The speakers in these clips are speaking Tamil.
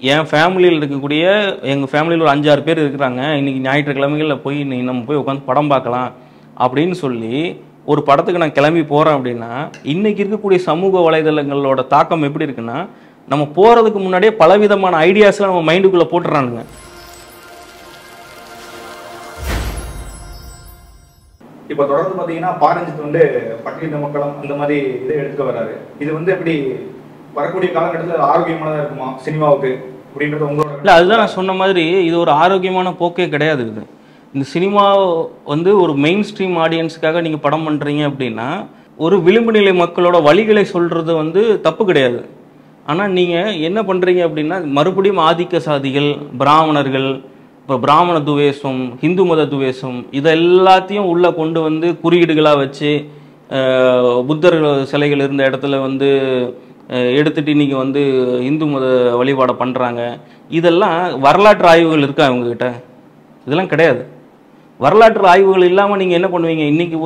என் ஃபேமிலியில் இருக்கக்கூடிய எங்கள் ஃபேமிலியில் ஒரு 5-6 பேர் இருக்கிறாங்க, இன்றைக்கி ஞாயிற்றுக்கிழமைகளில் போய் நம்ம போய் உட்காந்து படம் பார்க்கலாம் அப்படின்னு சொல்லி ஒரு படத்துக்கு நான் கிளம்பி போகிறேன் அப்படின்னா, இன்றைக்கி இருக்கக்கூடிய சமூக வலைதளங்களோட தாக்கம் எப்படி இருக்குன்னா, நம்ம போகிறதுக்கு முன்னாடியே பலவிதமான ஐடியாஸ்லாம் நம்ம மைண்டுக்குள்ளே போட்டுறானுங்க. இப்போ தொடர்ந்து பார்த்தீங்கன்னா பாரஞ்சித் வந்து பட்டியலின மக்களும் அந்த மாதிரி இதை எடுத்துக்க வர்றாரு. இது வந்து எப்படி வரக்கூடிய காலகட்டத்தில் ஆரோக்கியமானதாக இருக்குமா சினிமாவுக்கு அப்படின்றது உங்களோட? இல்லை, அதுதான் நான் சொன்ன மாதிரி இது ஒரு ஆரோக்கியமான போக்கே கிடையாது. இது இந்த சினிமா வந்து ஒரு மெயின் ஸ்ட்ரீம் ஆடியன்ஸுக்காக நீங்கள் படம் பண்ணுறீங்க அப்படின்னா, ஒரு விளிம்பு நிலை மக்களோட வழிகளை சொல்கிறது வந்து தப்பு கிடையாது. ஆனால் நீங்கள் என்ன பண்ணுறீங்க அப்படின்னா, மறுபடியும் ஆதிக்க சாதிகள், பிராமணர்கள், இப்போ பிராமண துவேஷம், ஹிந்து மத துவேஷம், இதை எல்லாத்தையும் உள்ளே கொண்டு வந்து குறியீடுகளாக வச்சு புத்தர் சிலைகள் இருந்த இடத்துல வந்து எடுத்துகிட்டு இன்றைக்கி வந்து இந்து மத வழிபாடை பண்ணுறாங்க. இதெல்லாம் வரலாற்று ஆய்வுகள் இருக்கா அவங்கக்கிட்ட? இதெல்லாம் கிடையாது. வரலாற்று ஆய்வுகள் இல்லாமல் நீங்கள் என்ன பண்ணுவீங்க? இன்றைக்கி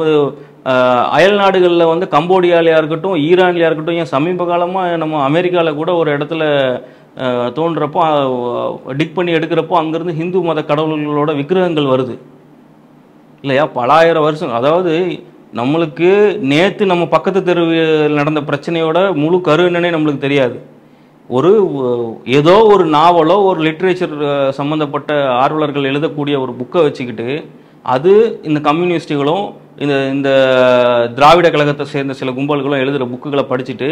அயல் நாடுகளில் வந்து கம்போடியாலையாக இருக்கட்டும், ஈரான்லையாக இருக்கட்டும், ஏன் சமீப காலமாக நம்ம அமெரிக்காவில் கூட ஒரு இடத்துல தோன்றப்போ டிக் பண்ணி எடுக்கிறப்போ அங்கேருந்து ஹிந்து மத கடவுள்களோட விக்கிரகங்கள் வருது இல்லையா? பல ஆயிரம் வருஷம். அதாவது நம்மளுக்கு நேற்று நம்ம பக்கத்து தெருவில் நடந்த பிரச்சனையோட முழு கரு என்னன்னே நம்மளுக்கு தெரியாது. ஏதோ ஒரு நாவலோ ஒரு லிட்ரேச்சர் சம்மந்தப்பட்ட ஆர்வலர்கள் எழுதக்கூடிய ஒரு புக்கை வச்சுக்கிட்டு அது இந்த கம்யூனிஸ்டுகளும் இந்த திராவிட கழகத்தை சேர்ந்த சில கும்பல்களும் எழுதுகிற புக்குகளை படிச்சுட்டு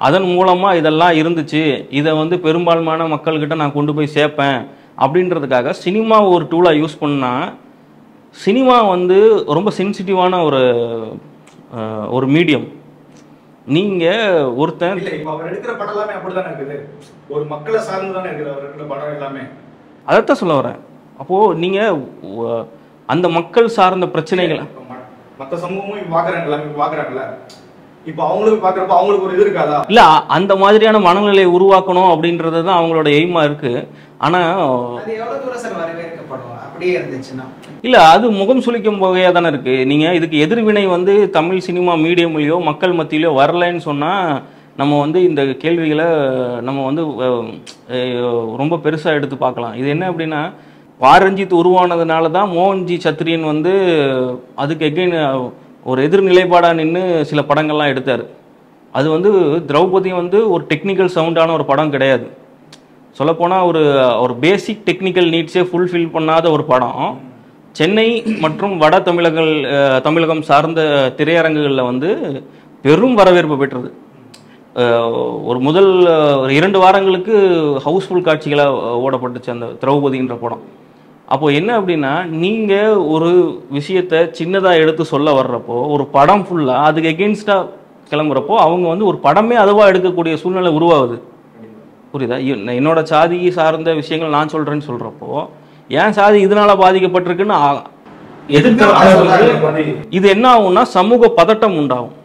அதன் மூலமாக இதெல்லாம் இருந்துச்சு, இதை வந்து பெரும்பான்மையான மக்கள்கிட்ட நான் கொண்டு போய் சேர்ப்பேன் அப்படின்றதுக்காக சினிமா ஒரு டூலாக யூஸ் பண்ணால், சினிமா வந்து ரொம்ப சென்சிட்டிவான ஒரு மீடியம். நீங்கள் ஒருத்தன் அவர் எடுக்கிற படம் எல்லாமே அப்படிதானே இருக்குது, ஒரு மக்களை சார்ந்து தானே இருக்குது அவர் எடுக்கிற படம் எல்லாமே. அதைத்தான் சொல்ல வரேன். அப்போது நீங்கள் அந்த மக்கள் சார்ந்த பிரச்சனைகளை மற்ற சமூகமும் பார்க்குறாங்கல்ல, இப்போ அவங்களுக்கு பார்க்குறப்ப அவங்களுக்கு ஒரு இது இருக்காதா? இல்லை, அந்த மாதிரியான மனநிலையை உருவாக்கணும் அப்படின்றது தான் அவங்களோட எய்மாக இருக்குது. ஆனால் இல்லை, அது முகம் சுளிக்கும் வகையாக தானே இருக்குது. நீங்கள் இதுக்கு எதிர்வினை வந்து தமிழ் சினிமா மீடியம்லையோ மக்கள் மத்தியிலையோ வரலைன்னு சொன்னால் நம்ம வந்து இந்த கேள்விகளை நம்ம வந்து ரொம்ப பெருசாக எடுத்து பார்க்கலாம். இது என்ன அப்படின்னா, பாரஞ்சித் உருவானதுனால தான் மோகன்ஜி சத்திரியன் வந்து அதுக்கு எகைன் ஒரு எதிர்நிலைப்பாடாக நின்று சில படங்கள்லாம் எடுத்தார். அது வந்து திரௌபதி வந்து ஒரு டெக்னிக்கல் சவுண்டான ஒரு படம் கிடையாது. சொல்லப்போனால் ஒரு பேசிக் டெக்னிக்கல் நீட்ஸே ஃபுல்ஃபில் பண்ணாத ஒரு படம் சென்னை மற்றும் வட தமிழகம் சார்ந்த திரையரங்குகளில் வந்து பெரும் வரவேற்பு பெற்றது. முதல் 2 வாரங்களுக்கு ஹவுஸ்ஃபுல் காட்சிகளாக ஓடப்பட்டுச்சு அந்த திரௌபதின்ற படம். அப்போது என்ன அப்படின்னா, நீங்கள் ஒரு விஷயத்தை சின்னதாக எடுத்து சொல்ல வர்றப்போ ஒரு படம் ஃபுல்லாக அதுக்கு எகெயின்ஸ்டாக கிளம்புறப்போ அவங்க வந்து ஒரு படமே அதுவாக எடுக்கக்கூடிய சூழ்நிலை உருவாகுது. புரியுதா? என்னோட சாதி சார்ந்த விஷயங்கள் நான் சொல்கிறேன்னு சொல்கிறப்போ ஏன் சாதி இதனால் பாதிக்கப்பட்டிருக்குன்னு எதிர்த்து இது என்ன ஆகும்னா சமூக பதட்டம் உண்டாகும்.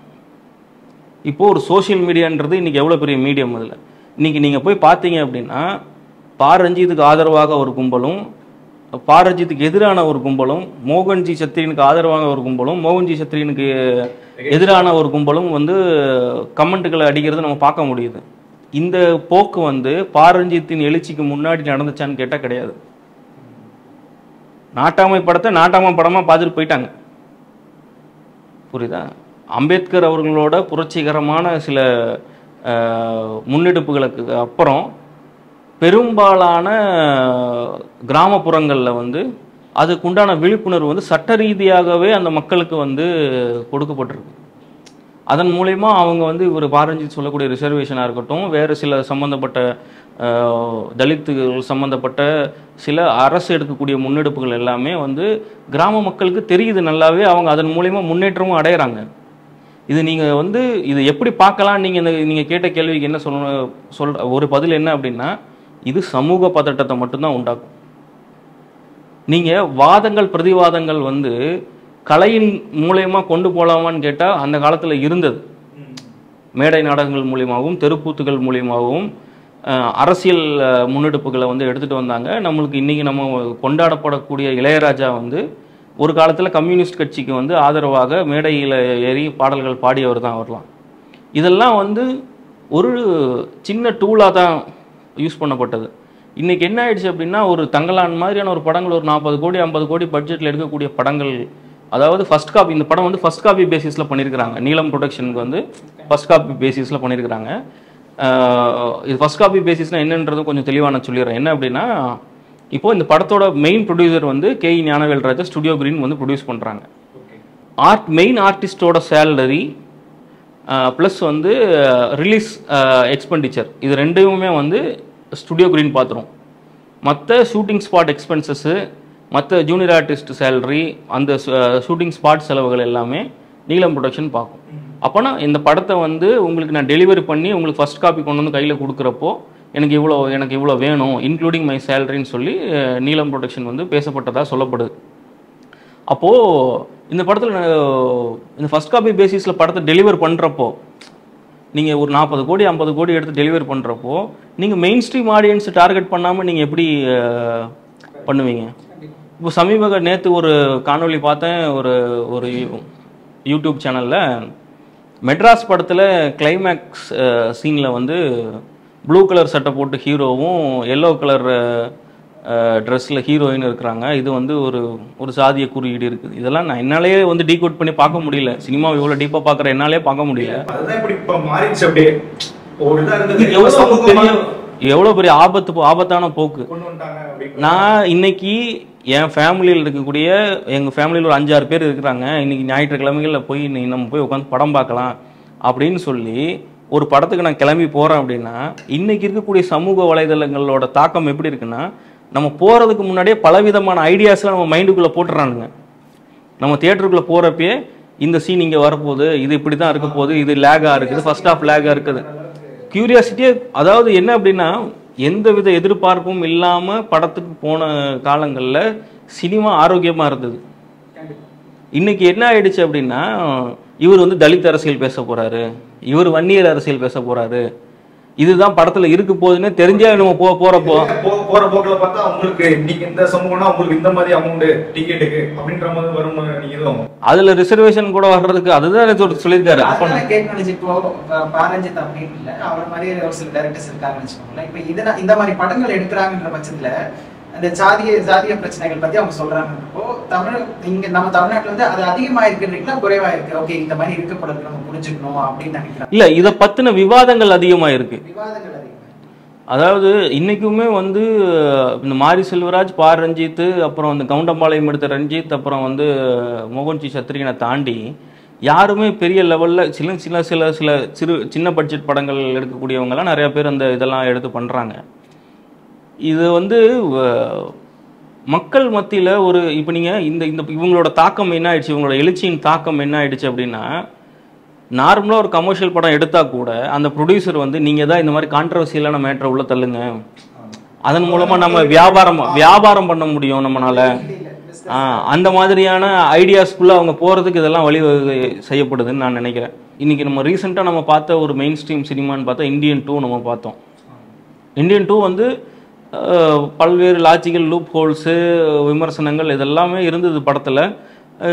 இப்போது ஒரு சோஷியல் மீடியான்றது இன்றைக்கி எவ்வளோ பெரிய மீடியம். அதில் இன்றைக்கி நீங்கள் போய் பார்த்தீங்க அப்படின்னா, பாரஞ்சித்துக்கு ஆதரவாக ஒரு கும்பலும், பாரஞ்சித்துக்கு எதிரான ஒரு கும்பலும், மோகன்ஜி சத்திரியனுக்கு ஆதரவாக ஒரு கும்பலும், மோகன்ஜி சத்திரியனுக்கு எதிரான ஒரு கும்பலும் வந்து கமெண்ட்டுகளை அடிக்கிறது நம்ம பார்க்க முடியுது. இந்த போக்கு வந்து பாரஞ்சித்தின் எழுச்சிக்கு முன்னாடி நடந்துச்சான்னு கேட்டால் கிடையாது. நாட்டாமை படத்தை நாட்டாமை படமாக பார்த்துட்டு போயிட்டாங்க. புரியுதா? அம்பேத்கர் அவர்களோட புரட்சிகரமான சில முன்னெடுப்புகளுக்கு அப்புறம் பெரும்பாலான கிராமப்புறங்களில் வந்து அதுக்குண்டான விழிப்புணர்வு வந்து சட்ட ரீதியாகவே அந்த மக்களுக்கு வந்து கொடுக்கப்பட்டிருக்கு. அதன் மூலயமா அவங்க வந்து இவர் பாரஞ்சித் சொல்லக்கூடிய ரிசர்வேஷனாக இருக்கட்டும், வேறு சில சம்மந்தப்பட்ட தலித்துகள் சம்மந்தப்பட்ட சில அரசு எடுக்கக்கூடிய முன்னெடுப்புகள் எல்லாமே வந்து கிராம மக்களுக்கு தெரியுது நல்லாவே. அவங்க அதன் மூலயமா முன்னேற்றமும் அடையிறாங்க. இது நீங்கள் வந்து இது எப்படி பார்க்கலாம்? நீங்கள் கேட்ட கேள்விக்கு என்ன ஒரு பதில் என்ன அப்படின்னா, இது சமூக பதட்டத்தை மட்டும்தான் உண்டாக்கும். நீங்கள் வாதங்கள் பிரதிவாதங்கள் வந்து கலையின் மூலயமா கொண்டு போகலாமான்னு கேட்டால் அந்த காலத்தில் இருந்தது. மேடை நாடகங்கள் மூலியமாகவும் தெருக்கூத்துகள் மூலியமாகவும் அரசியல் முன்னெடுப்புகளை வந்து எடுத்துகிட்டு வந்தாங்க. நம்மளுக்கு இன்றைக்கி நம்ம கொண்டாடப்படக்கூடிய இளையராஜா வந்து ஒரு காலத்தில் கம்யூனிஸ்ட் கட்சிக்கு வந்து ஆதரவாக மேடையில் ஏறி பாடல்கள் பாடியவர் தான் வரலாம். இதெல்லாம் வந்து ஒரு சின்ன டூலாக தான் யூஸ் பண்ணப்பட்டது. இன்றைக்கி என்ன ஆயிடுச்சு அப்படின்னா ஒரு தங்கலான் மாதிரியான ஒரு படங்கள் ஒரு 40 கோடி 50 கோடி பட்ஜெட்டில் எடுக்கக்கூடிய படங்கள், அதாவது ஃபர்ஸ்ட் காப்பி, இந்த படம் வந்து ஃபர்ஸ்ட் காப்பி பேசிஸில் பண்ணியிருக்கிறாங்க. நீலம் ப்ரொடக்ஷனுக்கு வந்து ஃபர்ஸ்ட் காப்பி பேசிஸில் பண்ணியிருக்கிறாங்க. இது ஃபர்ஸ்ட் காப்பி பேசிஸ்னால் என்னன்றதும் கொஞ்சம் தெளிவாக நான் சொல்லிடுறேன். என்ன அப்படின்னா, இப்போது இந்த படத்தோட மெயின் ப்ரொடியூசர் வந்து கே.இ. ஞானவேல்ராஜா, ஸ்டுடியோ கிரீன் வந்து ப்ரொடியூஸ் பண்ணுறாங்க. மெயின் ஆர்டிஸ்டோட சேலரி ப்ளஸ் வந்து ரிலீஸ் எக்ஸ்பெண்டிச்சர் இது ரெண்டுமே வந்து ஸ்டுடியோ கிரீன் பார்த்துரும். மற்ற ஷூட்டிங் ஸ்பாட் எக்ஸ்பென்சஸ்ஸு, மற்ற ஜூனியர் ஆர்டிஸ்ட் சேலரி, அந்த ஷூட்டிங் ஸ்பாட் செலவுகள் எல்லாமே நீலம் ப்ரொடக்ஷன் பார்க்கும். அப்போனா இந்த படத்தை வந்து உங்களுக்கு நான் டெலிவரி பண்ணி உங்களுக்கு ஃபர்ஸ்ட் காப்பி கொண்டு வந்து கையில் கொடுக்குறப்போ எனக்கு இவ்வளோ வேணும் இன்க்ளூடிங் மை சேலரின்னு சொல்லி நீலம் ப்ரொடக்ஷன் வந்து பேசப்பட்டதாக சொல்லப்படுது. அப்போது இந்த படத்தில் இந்த ஃபர்ஸ்ட் காப்பி பேசிஸில் படத்தை டெலிவர் பண்ணுறப்போ நீங்கள் ஒரு 40 கோடி 50 கோடி எடுத்து டெலிவர் பண்ணுறப்போ நீங்கள் மெயின் ஸ்ட்ரீம் ஆடியன்ஸை டார்கெட் பண்ணாமல் நீங்கள் எப்படி பண்ணுவீங்க? இப்போ நேற்று ஒரு காணொலி பார்த்தேன், ஒரு யூடியூப் சேனலில் மெட்ராஸ் படத்தில் கிளைமேக்ஸ் சீனில் வந்து ப்ளூ கலர் சட்டை போட்டு ஹீரோவும் எல்லோ கலர் ட்ரெஸ்ஸில் ஹீரோயின் இருக்கிறாங்க. இது வந்து ஒரு சாதிய குறியீடு இருக்குது. இதெல்லாம் நான் என்னாலேயே வந்து டீகோட் பண்ணி பார்க்க முடியல. சினிமா இவ்வளோ டீப்பாக பார்க்குற என்னாலே பார்க்க முடியல. எவ்வளோ பெரிய ஆபத்தான போக்கு. நான் இன்னைக்கு என் ஃபேமிலியில் இருக்கக்கூடிய எங்கள் ஃபேமிலியில் ஒரு 5-6 பேர் இருக்கிறாங்க. இன்னைக்கு ஞாயிற்றுக்கிழமைகளில் போய் நம்ம போய் உட்காந்து படம் பார்க்கலாம் அப்படின்னு சொல்லி ஒரு படத்துக்கு நான் கிளம்பி போகிறேன் அப்படின்னா, இன்னைக்கு இருக்கக்கூடிய சமூக வலைதளங்களோட தாக்கம் எப்படி இருக்குன்னா, நம்ம போகிறதுக்கு முன்னாடியே பலவிதமான ஐடியாஸ்லாம் நம்ம மைண்டுக்குள்ளே போட்டுறானுங்க. நம்ம தியேட்டருக்குள்ளே போகிறப்பயே இந்த சீன் இங்கே வரப்போகுது, இது இப்படி தான் இருக்க போகுது, இது லேகாக இருக்குது, ஃபர்ஸ்ட் ஆஃப் லேகாக இருக்குது. கியூரியாசிட்டியே, அதாவது என்ன அப்படின்னா, எந்த வித எதிர்பார்ப்பும் இல்லாமல் படத்துக்கு போன காலங்களில் சினிமா ஆரோக்கியமாக இருந்தது. இன்னைக்கு என்ன ஆயிடுச்சு அப்படின்னா, இவர் வந்து தலித் அரசியல் பேச போகிறாரு, இவர் வன்னியர் அரசியல் பேச போகிறாரு, இதுதான் படத்துல இருக்கு போகுதுன்னு தெரிஞ்சா நம்ம போற போக்குல பார்த்தா உங்களுக்கு நீங்க இந்த சமூகம்னா உங்களுக்கு இந்த மாதிரி அமௌண்ட் டிக்கெட்டுக்கு அப்படின்ற மாதிரி வரும். நீங்க அதுல ரிசர்வேஷன் கூட வர்றதுக்கு அதுதான் சொல்லியிருக்காரு. அப்ப டெக்னாலஜி இப்போ பாரஞ்சித் அப்படின்னு இல்ல, அவர் மாதிரி ஒரு சில டைரக்டர்ஸ் இருக்காங்கன்னு வச்சுக்கோங்களேன். இப்போ இந்த மாதிரி படங்கள் எடுக்கிறாங்கன்ற பட்சத்துல அந்த ஜாதிய பிரச்சனைகள் பத்தி அவங்க சொல்றாங்கன்றப்போ நம்ம தமிழ்நாட்டுல வந்து அது அதிகமா இருக்குன்றீங்களா குறைவா இருக்கு? ஓகே, இந்த மாதிரி இருக்கப்படக்கு நம்ம புரிஞ்சுக்கணும் அப்படின்னு நினைக்கிறேன். இல்ல, இதை பத்தின விவாதங்கள் அதிகமா இருக்கு. அதாவது இன்னைக்குமே வந்து இந்த மாரி செல்வராஜ், பா ரஞ்சித், அப்புறம் அந்த கவுண்டம்பாளையம் எடுத்த ரஞ்சித், அப்புறம் வந்து மோகன்ஜி சத்ரியனை தாண்டி யாருமே பெரிய லெவல்ல சின்ன பட்ஜெட் படங்கள் எடுக்கக்கூடியவங்கலாம் நிறைய பேர் அந்த இதெல்லாம் எடுத்து பண்றாங்க. இது வந்து மக்கள் மத்தியில் ஒரு இப்போ நீங்கள் இந்த இவங்களோட தாக்கம் என்ன ஆயிடுச்சு, இவங்களோட எழுச்சியின் தாக்கம் என்ன ஆயிடுச்சு அப்படின்னா, நார்மலாக ஒரு கமர்ஷியல் படம் எடுத்தால் கூட அந்த ப்ரொடியூசர் வந்து நீங்கள் தான் இந்த மாதிரி கான்ட்ரவர்சியலான மேட்டரை உள்ள தள்ளுங்க, அதன் மூலமாக நம்ம வியாபாரம் பண்ண முடியும் நம்மளால, அந்த மாதிரியான ஐடியாஸ்குள்ளே அவங்க போகிறதுக்கு இதெல்லாம் வழிவகை செய்யப்படுதுன்னு நான் நினைக்கிறேன். இன்றைக்கி நம்ம ரீசெண்டாக நம்ம பார்த்த ஒரு மெயின் ஸ்ட்ரீம் சினிமான்னு பார்த்தா இந்தியன் 2 நம்ம பார்த்தோம். இந்தியன் 2 வந்து பல்வேறு லாஜிக்கல் லூப் ஹோல்ஸு, விமர்சனங்கள் இதெல்லாமே இருந்தது படத்தில்.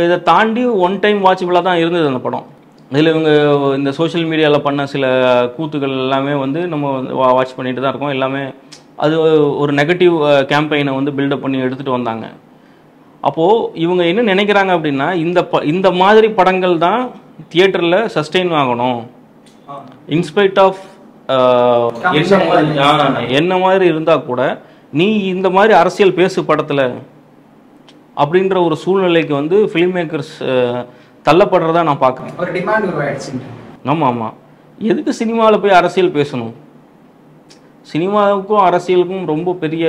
இதை தாண்டி ஒன் டைம் வாட்சபிளாக தான் இருந்தது அந்த படம். இதில் இவங்க இந்த சோஷியல் மீடியாவில் பண்ண சில கூத்துக்கள் எல்லாமே வந்து நம்ம வாட்ச் பண்ணிட்டு தான் இருக்கோம். எல்லாமே அது ஒரு நெகட்டிவ் கேம்பெயினை வந்து பில்டப் பண்ணி எடுத்துகிட்டு வந்தாங்க. அப்போது இவங்க என்ன நினைக்கிறாங்க அப்படின்னா, இந்த மாதிரி படங்கள் தான் தியேட்டரில் சஸ்டெயின் ஆகணும், இன்ஸ்பைட் ஆஃப் என்ன மாதிரி இருந்தா கூட நீ இந்த மாதிரி அரசியல் பேசு படத்துல அப்படின்ற ஒரு சூழ்நிலைக்கு வந்து ஃபிலிம் மேக்கர்ஸ் தள்ளப்படுறதா நான் பார்க்குறேன். ஆமா, எதுக்கு சினிமாவில் போய் அரசியல் பேசணும்? சினிமாவுக்கும் அரசியலுக்கும் ரொம்ப பெரிய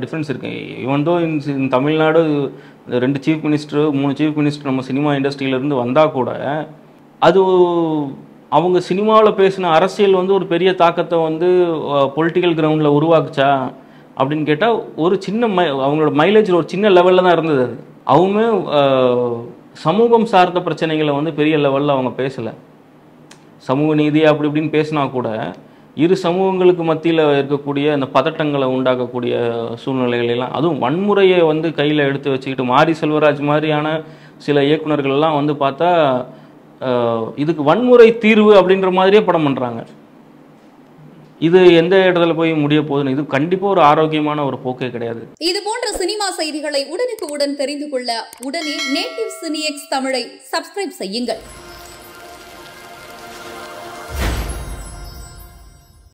டிஃப்ரென்ஸ் இருக்கு. இவன் தோ இந்த Tamil Nadu 2 chief minister 3 chief minister நம்ம சினிமா இண்டஸ்ட்ரியிலேருந்து வந்தால் கூட அது அவங்க சினிமாவில் பேசின அரசியல் வந்து ஒரு பெரிய தாக்கத்தை வந்து பொலிட்டிக்கல் கிரவுண்டில் உருவாக்குச்சா அப்படின்னு கேட்டால் ஒரு சின்ன அவங்களோட மைலேஜ் ஒரு சின்ன லெவலில் தான் இருந்தது. அது அவங்க சமூகம் சார்ந்த பிரச்சனைகளை வந்து பெரிய லெவலில் அவங்க பேசலை. சமூக நீதி அப்படி இப்படின்னு பேசினா கூட இரு சமூகங்களுக்கு மத்தியில் இருக்கக்கூடிய அந்த பதட்டங்களை உண்டாக்கக்கூடிய சூழ்நிலைகளெல்லாம், அதுவும் வன்முறையை வந்து கையில் எடுத்து வச்சுக்கிட்டு மாரி செல்வராஜ் மாதிரியான சில இயக்குநர்கள்லாம் வந்து பார்த்தா இதுக்கு வன்முறை தீர்வு அப்படின்ற மாதிரியே படம் பண்ணுறாங்க. இது எந்த இடத்துல போய் முடிய போகுதுன்னு, இது கண்டிப்பாக ஒரு ஆரோக்கியமான ஒரு போக்கே கிடையாது. இது போன்ற சினிமா செய்திகளை உடனுக்குடன் தெரிந்து கொள்ள உடனே நேட்டிவ் சினிஎக்ஸ் தமிழை சப்ஸ்கிரைப் செய்யுங்கள்.